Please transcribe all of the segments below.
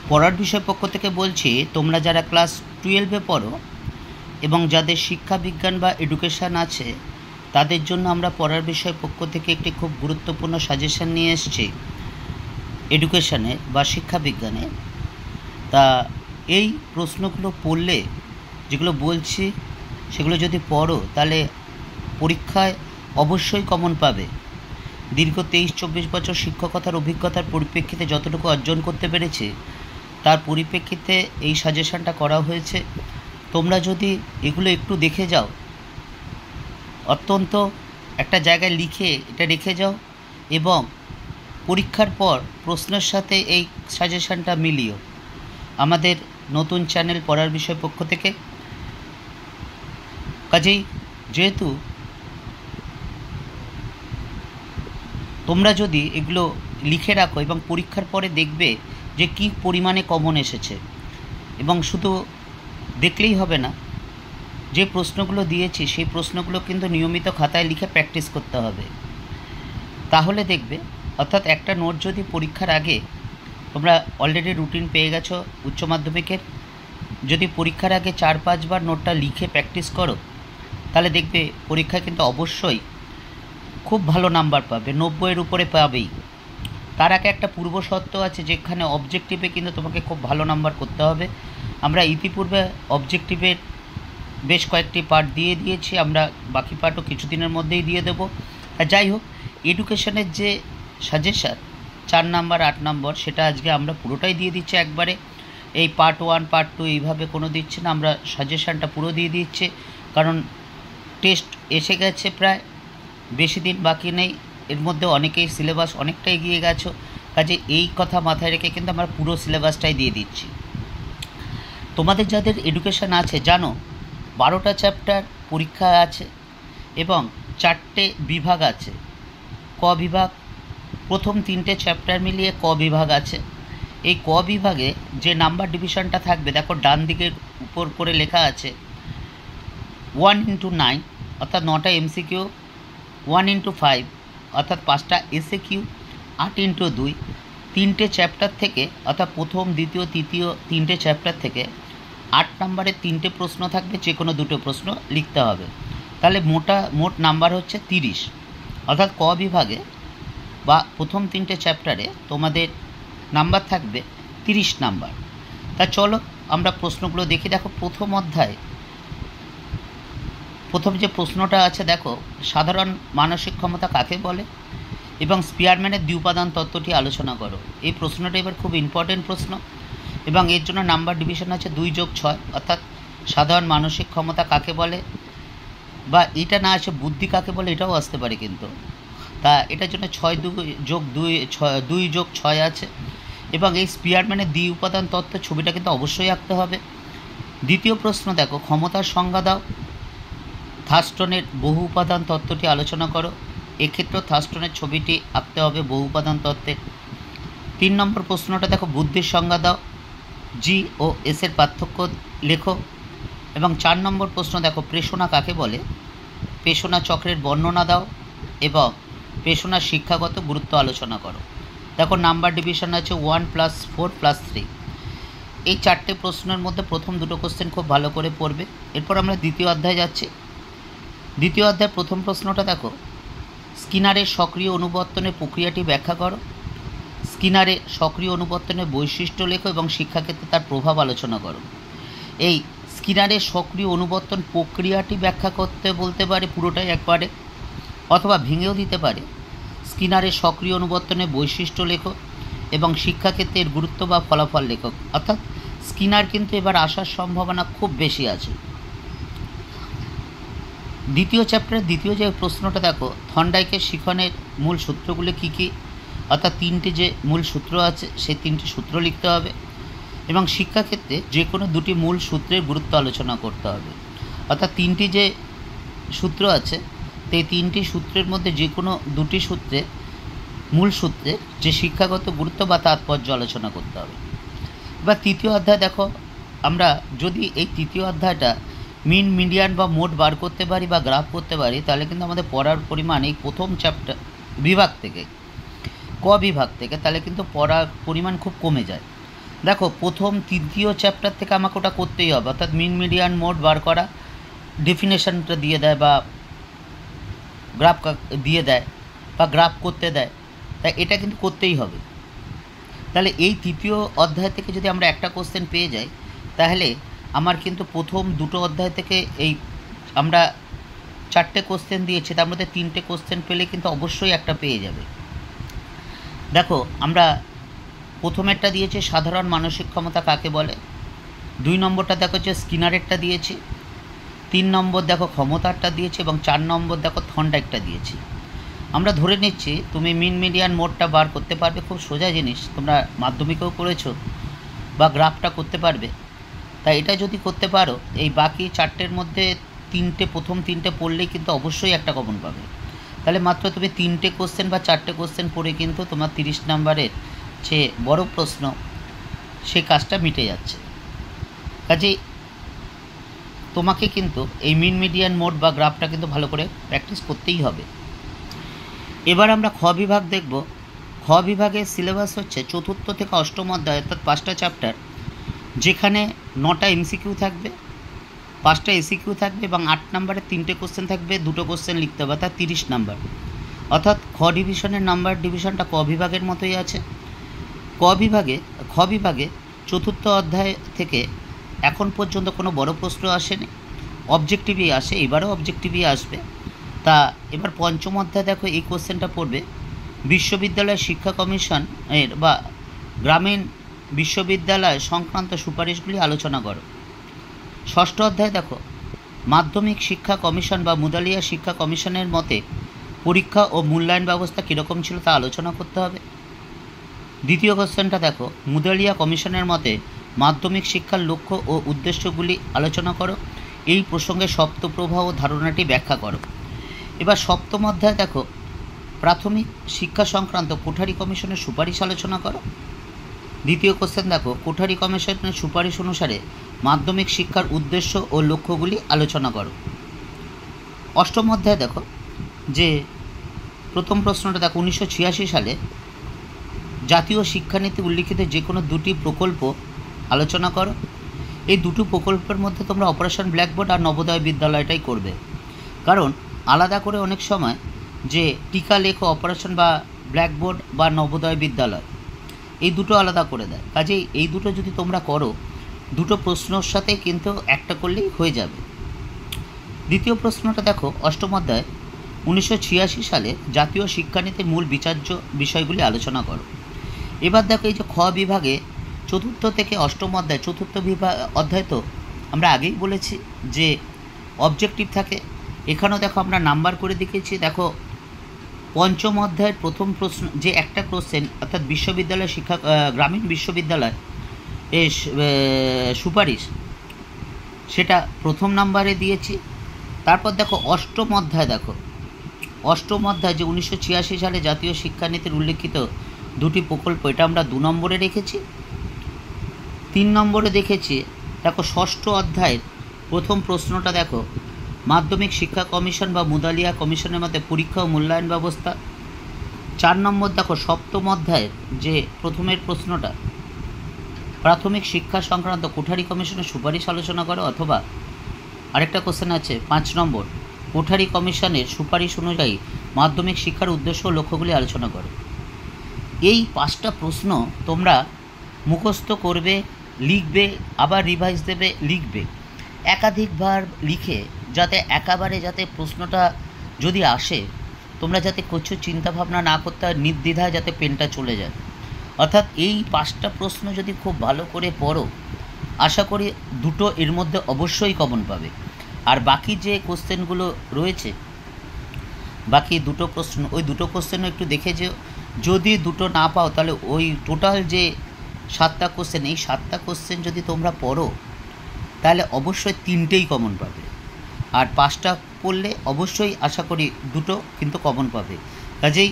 পড়ার বিষয় পক্ষ থেকে বলছি, তোমরা যারা ক্লাস 12-এ পড়ো এবং যাদের শিক্ষা বিজ্ঞান বা এডুকেশান আছে, তাদের জন্য আমরা পড়ার বিষয় পক্ষ থেকে একটি খুব গুরুত্বপূর্ণ সাজেশান নিয়ে এসেছি এডুকেশানের বা শিক্ষা বিজ্ঞানে। তা এই প্রশ্নগুলো পড়লে, যেগুলো বলছি সেগুলো যদি পড়ো, তাহলে পরীক্ষায় অবশ্যই কমন পাবে। দীর্ঘ 23-24 বছর শিক্ষকতার অভিজ্ঞতার পরিপ্রেক্ষিতে যতটুকু অর্জন করতে পেরেছে, তার পরিপ্রেক্ষিতে এই সাজেশানটা করা হয়েছে। তোমরা যদি এগুলো একটু দেখে যাও, অত্যন্ত একটা জায়গায় লিখে এটা রেখে যাও এবং পরীক্ষার পর প্রশ্নের সাথে এই সাজেশানটা মিলিও। আমাদের নতুন চ্যানেল পড়ার বিষয় পক্ষ থেকে। কাজেই যেহেতু তোমরা যদি এগুলো লিখে রাখো এবং পরীক্ষার পরে দেখবে যে কী পরিমাণে কমন এসেছে, এবং শুধু দেখলেই হবে না, যে প্রশ্নগুলো দিয়েছি সেই প্রশ্নগুলো কিন্তু নিয়মিত খাতায় লিখে প্র্যাকটিস করতে হবে। তাহলে দেখবে, অর্থাৎ একটা নোট যদি পরীক্ষার আগে তোমরা অলরেডি রুটিন পেয়ে গেছো উচ্চ মাধ্যমিকের, যদি পরীক্ষার আগে 4-5 বার নোটটা লিখে প্র্যাকটিস করো, তাহলে দেখবে পরীক্ষায় কিন্তু অবশ্যই খুব ভালো নাম্বার পাবে, 90-এর উপরে পাবেই। তার আগে একটা পূর্ব শর্ত আছে, যেখানে অবজেক্টিভে কিন্তু তোমাকে খুব ভালো নাম্বার করতে হবে। আমরা ইতিপূর্বে অবজেক্টিভের বেশ কয়েকটি পার্ট দিয়ে দিয়েছি, আমরা বাকি পার্টও কিছুদিনের মধ্যেই দিয়ে দেবো। আর যাই হোক, এডুকেশনের যে সাজেশান 4 নাম্বার 8 নম্বর, সেটা আজকে আমরা পুরোটাই দিয়ে দিচ্ছি একবারে। এই পার্ট 1 পার্ট 2 এইভাবে কোনো দিচ্ছে না, আমরা সাজেশানটা পুরো দিয়ে দিচ্ছি। কারণ টেস্ট এসে গেছে, প্রায় বেশি দিন বাকি নেই, এর মধ্যে অনেকেই সিলেবাস অনেকটা এগিয়ে গেছো। কাজে এই কথা মাথায় রেখে কিন্তু আমরা পুরো সিলেবাসটাই দিয়ে দিচ্ছি। তোমাদের যাদের এডুকেশান আছে, জানো 12টা চ্যাপ্টার পরীক্ষা আছে এবং 4টে বিভাগ আছে। ক বিভাগ, প্রথম 3টে চ্যাপ্টার মিলিয়ে ক বিভাগ আছে। এই ক বিভাগে যে নাম্বার ডিভিশনটা থাকবে, দেখো ডান দিকের উপর করে লেখা আছে 1x9, অর্থাৎ 9টা MCQ, 1x5 অর্থাৎ 5টা SAQ, 8x2। 3টে চ্যাপ্টার থেকে, অর্থাৎ প্রথম দ্বিতীয় তৃতীয় 3টে চ্যাপ্টার থেকে 8 নম্বরের 3টে প্রশ্ন থাকবে, যে কোনো 2টো প্রশ্ন লিখতে হবে। তাহলে মোট নাম্বার হচ্ছে 30, অর্থাৎ ক বিভাগে বা প্রথম 3টে চ্যাপ্টারে তোমাদের নাম্বার থাকবে 30 নাম্বার। তা চলো আমরা প্রশ্নগুলো দেখি। দেখো প্রথম অধ্যায়, প্রথম যে প্রশ্নটা আছে, দেখো সাধারণ মানসিক ক্ষমতা কাকে বলে এবং স্পিয়ারম্যানের দ্বিউপাদান তত্ত্বটি আলোচনা করো। এই প্রশ্নটা এবার খুব ইম্পর্টেন্ট প্রশ্ন এবং এর জন্য নাম্বার ডিভিশন আছে 2+6, অর্থাৎ সাধারণ মানসিক ক্ষমতা কাকে বলে, বা এটা না আসে বুদ্ধি কাকে বলে, এটাও আসতে পারে কিন্তু। তা এটার জন্য 2+6 আছে। এবং এই স্পিয়ারম্যানের দ্বি উপাদান তত্ত্বের ছবিটা কিন্তু অবশ্যই আঁকতে হবে। দ্বিতীয় প্রশ্ন, দেখো ক্ষমতার সংজ্ঞা দাও। থার্স্টনের বহু উপাদান তত্ত্বটি আলোচনা করো। এক্ষেত্রেও থার্স্টনের ছবিটি আঁকতে হবে বহু উপাদান তত্ত্বের। 3 নম্বর প্রশ্নটা দেখো বুদ্ধির সংজ্ঞা দাও, জি ও এসের পার্থক্য লেখো। এবং 4 নম্বর প্রশ্ন, দেখো প্রেষণা কাকে বলে, প্রেষণা চক্রের বর্ণনা দাও এবং প্রেষণার শিক্ষাগত গুরুত্ব আলোচনা করো। দেখো নাম্বার ডিভিশন আছে 1+4+3। এই 4টে প্রশ্নের মধ্যে প্রথম 2টো কোশ্চেন খুব ভালো করে পড়বে। এরপর আমরা দ্বিতীয় অধ্যায়ে যাচ্ছি। দ্বিতীয় অধ্যায়ের প্রথম প্রশ্নটা দেখো, স্কিনারের সক্রিয় অনুবর্তনের প্রক্রিয়াটি ব্যাখ্যা করো। স্কিনারের সক্রিয় অনুবর্তনের বৈশিষ্ট্য লেখো এবং শিক্ষাক্ষেত্রে তার প্রভাব আলোচনা করো। এই স্কিনারের সক্রিয় অনুবর্তন প্রক্রিয়াটি ব্যাখ্যা করতে বলতে পারে পুরোটাই একবারে, অথবা ভেঙেও দিতে পারে। স্কিনারের সক্রিয় অনুবর্তনের বৈশিষ্ট্য লেখো এবং শিক্ষাক্ষেত্রে এর গুরুত্ব বা ফলাফল লেখক। অর্থাৎ স্কিনার কিন্তু এবার আসার সম্ভাবনা খুব বেশি আছে। দ্বিতীয় চ্যাপ্টারের দ্বিতীয় যে প্রশ্নটা দেখো, থর্নডাইকের শিখনের মূল সূত্রগুলি কী কী, অর্থাৎ 3টে যে মূল সূত্র আছে সেই 3টে সূত্র লিখতে হবে এবং শিক্ষাক্ষেত্রে যে কোনো 2টি মূল সূত্রের গুরুত্ব আলোচনা করতে হবে। অর্থাৎ 3টি যে সূত্র আছে, এই 3টি সূত্রের মধ্যে যে কোনো 2টি সূত্রে মূল সূত্রে যে শিক্ষাগত গুরুত্ব বা তাৎপর্য আলোচনা করতে হবে। এবার তৃতীয় অধ্যায় দেখো, আমরা যদি এই তৃতীয় অধ্যায়টা মিন মিডিয়ান বা মোট বার করতে পারি বা গ্রাফ করতে পারি, তাহলে কিন্তু আমাদের পড়ার পরিমাণ এই প্রথম চ্যাপ্টার বিভাগ থেকে, ক বিভাগ থেকে, তাহলে কিন্তু পড়ার পরিমাণ খুব কমে যায়। দেখো প্রথম তৃতীয় চ্যাপ্টার থেকে আমাকে ওটা করতেই হবে, অর্থাৎ মিন মিডিয়ান মোড বার করা, ডেফিনেশনটা দিয়ে দেয় বা গ্রাফ দিয়ে দেয় বা গ্রাফ করতে দেয়, তাই এটা কিন্তু করতেই হবে। তাহলে এই তৃতীয় অধ্যায় থেকে যদি আমরা একটা কোশ্চেন পেয়ে যাই, তাহলে আমার কিন্তু প্রথম দুটো অধ্যায় থেকে এই আমরা 4টে কোশ্চেন দিয়েছি, তার মধ্যে 3টে কোশ্চেন পেলে কিন্তু অবশ্যই একটা পেয়ে যাবে। দেখো আমরা প্রথমেরটা দিয়েছি সাধারণ মানসিক ক্ষমতা কাকে বলে, 2 নম্বরটা দেখো হচ্ছে স্কিনারেরটা দিয়েছি, 3 নম্বর দেখো ক্ষমতারটা দিয়েছি এবং 4 নম্বর দেখো থর্নডাইকটা দিয়েছি। আমরা ধরে নিচ্ছি তুমি মিন মিডিয়ান মোডটা বার করতে পারবে, খুব সোজা জিনিস, তোমরা মাধ্যমিকেও করেছো বা গ্রাফটা করতে পারবে। তাই এটা যদি করতে পারো, এই বাকি 4টের মধ্যে প্রথম 3টে পড়লেই কিন্তু অবশ্যই একটা কমন পাবে। তাহলে মাত্র তুমি 3টে কোশ্চেন বা 4টে কোশ্চেন পড়ে কিন্তু তোমার 30 নম্বরের যে বড় প্রশ্ন সেই কাজটা মিটে যাচ্ছে। কাজেই তোমাকে কিন্তু এই মিন মিডিয়ান মোড বা গ্রাফটা কিন্তু ভালো করে প্র্যাকটিস করতেই হবে। এবার আমরা খ বিভাগ দেখব। খ বিভাগের সিলেবাস হচ্ছে 4র্থ থেকে 8ম অধ্যায়, অর্থাৎ 5টা চ্যাপ্টার, যেখানে 9টা এমসিকিউ থাকবে, 5টা এসিকিউ থাকবে এবং 8 নম্বরে 3টে কোশ্চেন থাকবে, 2টো কোশ্চেন লিখতে হবে, অর্থাৎ 30 নম্বর। অর্থাৎ খ ডিভিশনের নাম্বার ডিভিশনটা ক বিভাগের মতোই আছে। খ বিভাগে 4র্থ অধ্যায় থেকে এখন পর্যন্ত কোনো বড় প্রশ্ন আসেনি, অবজেক্টিভই আসে, এবারেও অবজেক্টিভই আসবে। তা এবার 5ম অধ্যায় দেখো এই কোশ্চেনটা পড়বে, বিশ্ববিদ্যালয় শিক্ষা কমিশন এর বা গ্রামীণ বিশ্ববিদ্যালয় সংক্রান্ত সুপারিশগুলি আলোচনা করো। 6ষ্ঠ অধ্যায় দেখো মাধ্যমিক শিক্ষা কমিশন বা মুদালিয়া শিক্ষা কমিশনের মতে পরীক্ষা ও মূল্যায়ন ব্যবস্থা কীরকম ছিল তা আলোচনা করতে হবে। 2য় কোশ্চেনটা দেখো মুদালিয়া কমিশনের মতে মাধ্যমিক শিক্ষার লক্ষ্য ও উদ্দেশ্যগুলি আলোচনা করো, এই প্রসঙ্গে শব্দপ্রবাহ ও ধারণাটি ব্যাখ্যা করো। এবার 7ম অধ্যায় দেখো প্রাথমিক শিক্ষা সংক্রান্ত কোঠারি কমিশনের সুপারিশ আলোচনা করো। 2য় কোশ্চেন দেখো কোঠারি কমিশনের সুপারিশ অনুসারে মাধ্যমিক শিক্ষার উদ্দেশ্য ও লক্ষ্যগুলি আলোচনা করো। 8ম অধ্যায় দেখো যে প্রথম প্রশ্নটা দেখো 1986 সালে জাতীয় শিক্ষানীতি উল্লিখিত যে কোনো 2টি প্রকল্প আলোচনা করো। এই 2টি প্রকল্পের মধ্যে তোমরা অপারেশন ব্ল্যাকবোর্ড আর নবোদয় বিদ্যালয়টাই করবে, কারণ আলাদা করে অনেক সময় যে টিকা লেখো অপারেশন বা ব্ল্যাকবোর্ড বা নবোদয় বিদ্যালয়, এই দুটো আলাদা করে দেয়। কাজেই এই দুটো যদি তোমরা করো, দুটো প্রশ্নর সাথে কিন্তু একটা করলেই হয়ে যাবে। 2য় প্রশ্নটা দেখো 8ম অধ্যায় 1986 সালে জাতীয় শিক্ষানীতির মূল বিচার্য বিষয়গুলি আলোচনা করো। এবার দেখো এই যে খ বিভাগে 4র্থ থেকে 8ম অধ্যায়, 4র্থ অধ্যায় তো আমরা আগেই বলেছি যে অবজেক্টিভ থাকে, এখানেও দেখো আমরা নাম্বার করে দেখিয়েছি। দেখো 5ম অধ্যায়ের প্রথম প্রশ্ন যে একটা কোশ্চেন, অর্থাৎ বিশ্ববিদ্যালয় শিক্ষা গ্রামীণ বিশ্ববিদ্যালয় এর সুপারিশ, সেটা প্রথম নাম্বারে দিয়েছি। তারপর দেখো 8ম অধ্যায়, দেখো 8ম অধ্যায় যে 1986 সালে জাতীয় শিক্ষানীতির উল্লেখিত 2টি প্রকল্প, এটা আমরা 2 নম্বরে রেখেছি। 3 নম্বরে দেখেছি দেখো 6ষ্ঠ অধ্যায়ের প্রথম প্রশ্নটা দেখো মাধ্যমিক শিক্ষা কমিশন বা মুদালিয়া কমিশনের মধ্যে পরীক্ষা ও মূল্যায়ন ব্যবস্থা। 4 নম্বর দেখো 7ম অধ্যায়ের যে প্রথমের প্রশ্নটা প্রাথমিক শিক্ষা সংক্রান্ত কোঠারি কমিশনের সুপারিশ আলোচনা করো, অথবা আরেকটা কোশ্চেন আছে 5 নম্বর কোঠারি কমিশনের সুপারিশ অনুযায়ী মাধ্যমিক শিক্ষার উদ্দেশ্য ও লক্ষ্যগুলি আলোচনা করো। এই 5টা প্রশ্ন তোমরা মুখস্থ করবে, লিখবে, আবার রিভাইজ দেবে, লিখবে, একাধিকবার লিখে যাতে একেবারে যাতে প্রশ্নটা যদি আসে তোমরা যাতে কিছু চিন্তাভাবনা না করতে হয়, নির্দ্বিধায় যাতে পেনটা চলে যায়। অর্থাৎ এই 5টা প্রশ্ন যদি খুব ভালো করে পড়ো, আশা করি দুটো এর মধ্যে অবশ্যই কমন পাবে। আর বাকি যে কোশ্চেনগুলো রয়েছে, বাকি দুটো প্রশ্ন, ওই দুটো কোশ্চেনও একটু দেখে যেও, যদি দুটো না পাও তাহলে ওই টোটাল যে 7টা কোশ্চেন, এই 7টা কোশ্চেন যদি তোমরা পড়ো তাহলে অবশ্যই 3টেই কমন পাবে। আর 5টা পড়লে অবশ্যই আশা করি দুটো কিন্তু কমন পাবে। কাজেই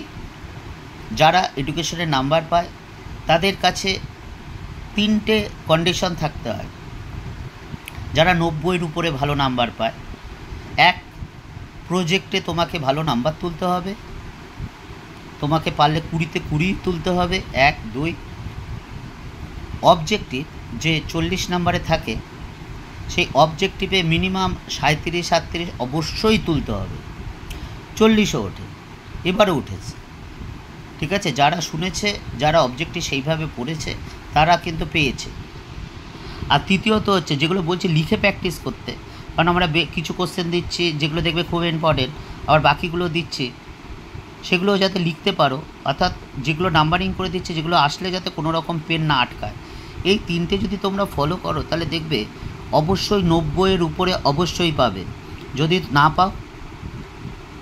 যারা এডুকেশনের নাম্বার পায় তাদের কাছে 3টে কন্ডিশন থাকতে হয়। যারা 90-এর উপরে ভালো নাম্বার পায়, 1, প্রজেক্টে তোমাকে ভালো নাম্বার তুলতে হবে, তোমাকে পারলে 20-তে 20 তুলতে হবে, 1, 2। অবজেক্টিভ যে 40 নম্বরে থাকে, সেই অবজেক্টিভে মিনিমাম 37-38 অবশ্যই তুলতে হবে। 40ও ওঠে, এবারও উঠেছে। ঠিক আছে, যারা শুনেছে, যারা অবজেক্টিভ সেইভাবে পড়েছে, তারা কিন্তু পেয়েছে। আর তৃতীয়ত হচ্ছে যেগুলো বলছে লিখে প্র্যাকটিস করতে, কারণ আমরা কিছু কোশ্চেন দিচ্ছি যেগুলো দেখবে খুব ইম্পর্টেন্ট, আবার বাকিগুলো দিচ্ছি সেগুলো যাতে লিখতে পারো, অর্থাৎ যেগুলো নাম্বারিং করে দিচ্ছে, যেগুলো আসলে যাতে কোনো রকম পেন না আটকায়। এই তিনটে যদি তোমরা ফলো করো তাহলে দেখবে অবশ্যই 90-এর উপরে অবশ্যই পাবে। যদি না পাও,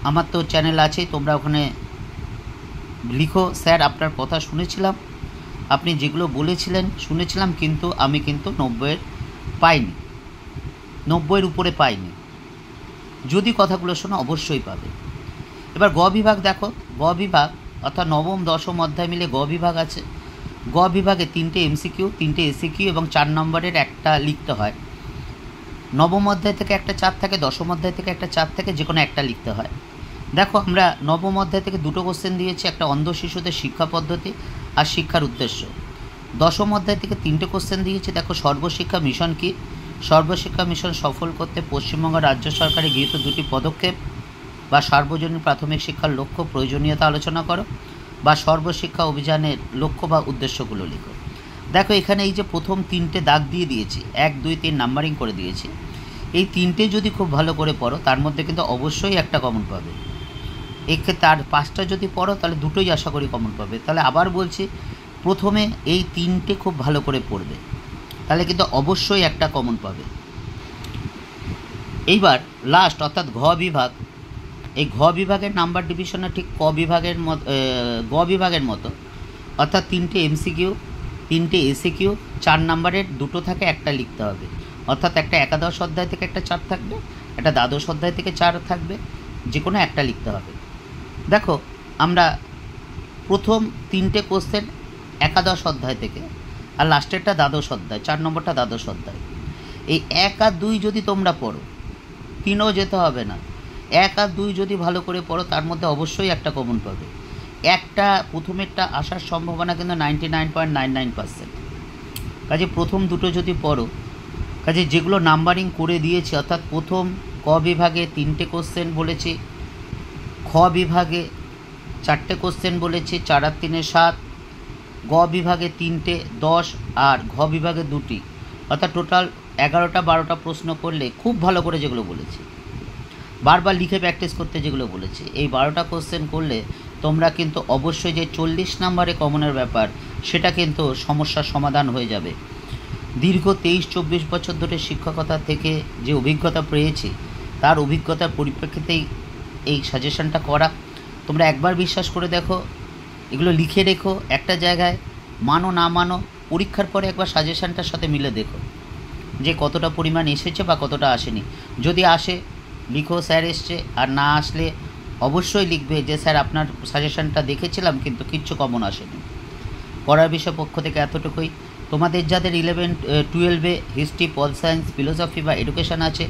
আমার তো চ্যানেল আছে, তোমরা ওখানে লিখো, স্যার আপনার কথা শুনেছিলাম, আপনি যেগুলো বলেছিলেন শুনেছিলাম, কিন্তু আমি কিন্তু 90-এর পাইনি, 90-এর উপরে পাইনি। যদি কথাগুলো শোনো অবশ্যই পাবে। এবার গ বিভাগ দেখো, গ বিভাগ অর্থাৎ নবম দশম অধ্যায় মিলে গ বিভাগ আছে। গ বিভাগে 3টে এমসিকিউ, 3টে এসিকিউ এবং 4 নম্বরের একটা লিখতে হয়। নবম অধ্যায় থেকে একটা 4 থাকে, দশম অধ্যায় থেকে একটা 4 থাকে, যে কোনো একটা লিখতে হয়। দেখো আমরা নবম অধ্যায় থেকে 2টো কোশ্চেন দিয়েছি, একটা অন্ধ শিশুদের শিক্ষা পদ্ধতি আর শিক্ষার উদ্দেশ্য। দশম অধ্যায় থেকে 3টে কোশ্চেন দিয়েছি। দেখো সর্বশিক্ষা মিশন কী, সর্বশিক্ষা মিশন সফল করতে পশ্চিমবঙ্গ রাজ্য সরকারের গৃহীত 2টি পদক্ষেপ বা সার্বজনীন প্রাথমিক শিক্ষার লক্ষ্য প্রয়োজনীয়তা আলোচনা করো, বা সর্বশিক্ষা অভিযানের লক্ষ্য বা উদ্দেশ্যগুলো লিখো। দেখো এখানে এই যে প্রথম 3টে দাগ দিয়ে দিয়েছি, 1, 2, 3 নাম্বারিং করে দিয়েছি। এই 3টে যদি খুব ভালো করে পড়ো তার মধ্যে কিন্তু অবশ্যই একটা কমন পাবে। এক্ষেত্রে আর 5টা যদি পড়ো তাহলে 2টোই আশা করি কমন পাবে। তাহলে আবার বলছি, প্রথমে এই 3টে খুব ভালো করে পড়বে, তাহলে কিন্তু অবশ্যই একটা কমন পাবে। এইবার লাস্ট অর্থাৎ ঘ বিভাগ, এই ঘ বিভাগের নাম্বার ডিভিশনে ঠিক গ বিভাগের মতো, অর্থাৎ 3টে এমসিকিউ, 3টে এসিকিউ, 4 নম্বরের 2টো থাকে, একটা লিখতে হবে। অর্থাৎ একটা একাদশ অধ্যায় থেকে একটা 4 থাকবে, একটা দ্বাদশ অধ্যায় থেকে 4 থাকবে, যে কোনো একটা লিখতে হবে। দেখো আমরা প্রথম 3টে কোশ্চেন একাদশ অধ্যায় থেকে, আর লাস্টেরটা দ্বাদশ অধ্যায়, 4 নম্বরটা দ্বাদশ অধ্যায়। এই 1 আর 2 যদি তোমরা পড়ো, 3ও যেতে হবে না, 1 আর 2 যদি ভালো করে পড়ো তার মধ্যে অবশ্যই একটা কমন পাবে। একটা প্রথমেরটা আসার সম্ভাবনা কিন্তু 99.99%। কাজে প্রথম 2টো যদি পড়ো, কাজে যেগুলো নাম্বারিং করে দিয়েছি, অর্থাৎ প্রথম ক বিভাগে 3টে কোশ্চেন বলেছি, খ বিভাগে 4টে কোশ্চেন বলেছি, 4 আর 3 7, গ বিভাগে 3টে 10, আর ঘ বিভাগে 2টি, অর্থাৎ টোটাল 11টা 12টা প্রশ্ন করলে খুব ভালো করে যেগুলো বলেছি, বারবার লিখে প্র্যাকটিস করতে যেগুলো বলেছি, এই 12টা কোশ্চেন করলে তোমরা কিন্তু অবশ্যই যে 40 নম্বরে কমনের ব্যাপার, সেটা কিন্তু সমস্যার সমাধান হয়ে যাবে। দীর্ঘ 23-24 বছর ধরে শিক্ষকতা থেকে যে অভিজ্ঞতা পেয়েছি, তার অভিজ্ঞতার পরিপ্রেক্ষিতেই এই সাজেশনটা করা। তোমরা একবার বিশ্বাস করে দেখো, এগুলো লিখে রেখো একটা জায়গায়, মানো না মানো পরীক্ষার পরে একবার সাজেশনটার সাথে মিলে দেখো যে কতটা পরিমাণ এসেছে বা কতটা আসেনি। যদি আসে লিখো স্যার এসছে, আর না আসলে অবশ্যই লিখবে যে স্যার আপনার সাজেশনটা দেখেছিলাম কিন্তু কিচ্ছু কমন আসেনি। পড়ার বিষয় পক্ষ থেকে এতটুকুই। তোমাদের যাদের 11-12-এ হিস্ট্রি, পল সায়েন্স, ফিলোসফি বা এডুকেশান আছে,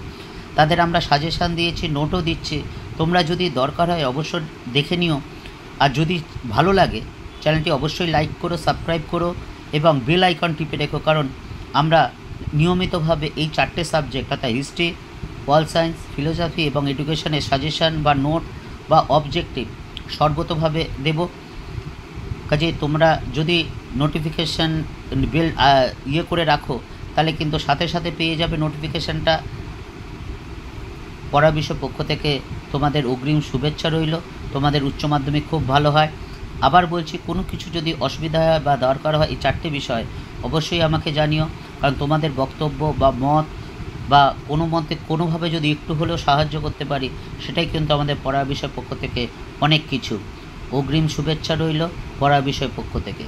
তাদের আমরা সাজেশান দিয়েছি, নোটও দিচ্ছি। তোমরা যদি দরকার হয় অবশ্যই দেখে নিও, আর যদি ভালো লাগে চ্যানেলটি অবশ্যই লাইক করো, সাবস্ক্রাইব করো এবং বেল আইকন টিপে রেখো, কারণ আমরা নিয়মিতভাবে এই 4টে সাবজেক্ট অর্থাৎ হিস্ট্রি, পল সায়েন্স, ফিলোসফি এবং এডুকেশনের সাজেশান বা নোট বা অবজেক্টিভ সর্বতভাবে দেব। কাজে তোমরা যদি নোটিফিকেশান বেল করে রাখো, তাহলে কিন্তু সাথে সাথে পেয়ে যাবে নোটিফিকেশানটা। পড়া বিষয় পক্ষ থেকে তোমাদের অগ্রিম শুভেচ্ছা রইল। তোমাদের উচ্চ মাধ্যমিক খুব ভালো হয়। আবার বলছি, কোনো কিছু যদি অসুবিধা হয় বা দরকার হয় এই 4টে বিষয় অবশ্যই আমাকে জানিও, কারণ তোমাদের বক্তব্য বা মত বা কোনো মতে কোনোভাবে যদি একটু হলেও সাহায্য করতে পারি, সেটাই কিন্তু আমাদের পড়া বিষয় পক্ষ থেকে অনেক কিছু। অগ্রিম শুভেচ্ছা রইল পড়া বিষয় পক্ষ থেকে।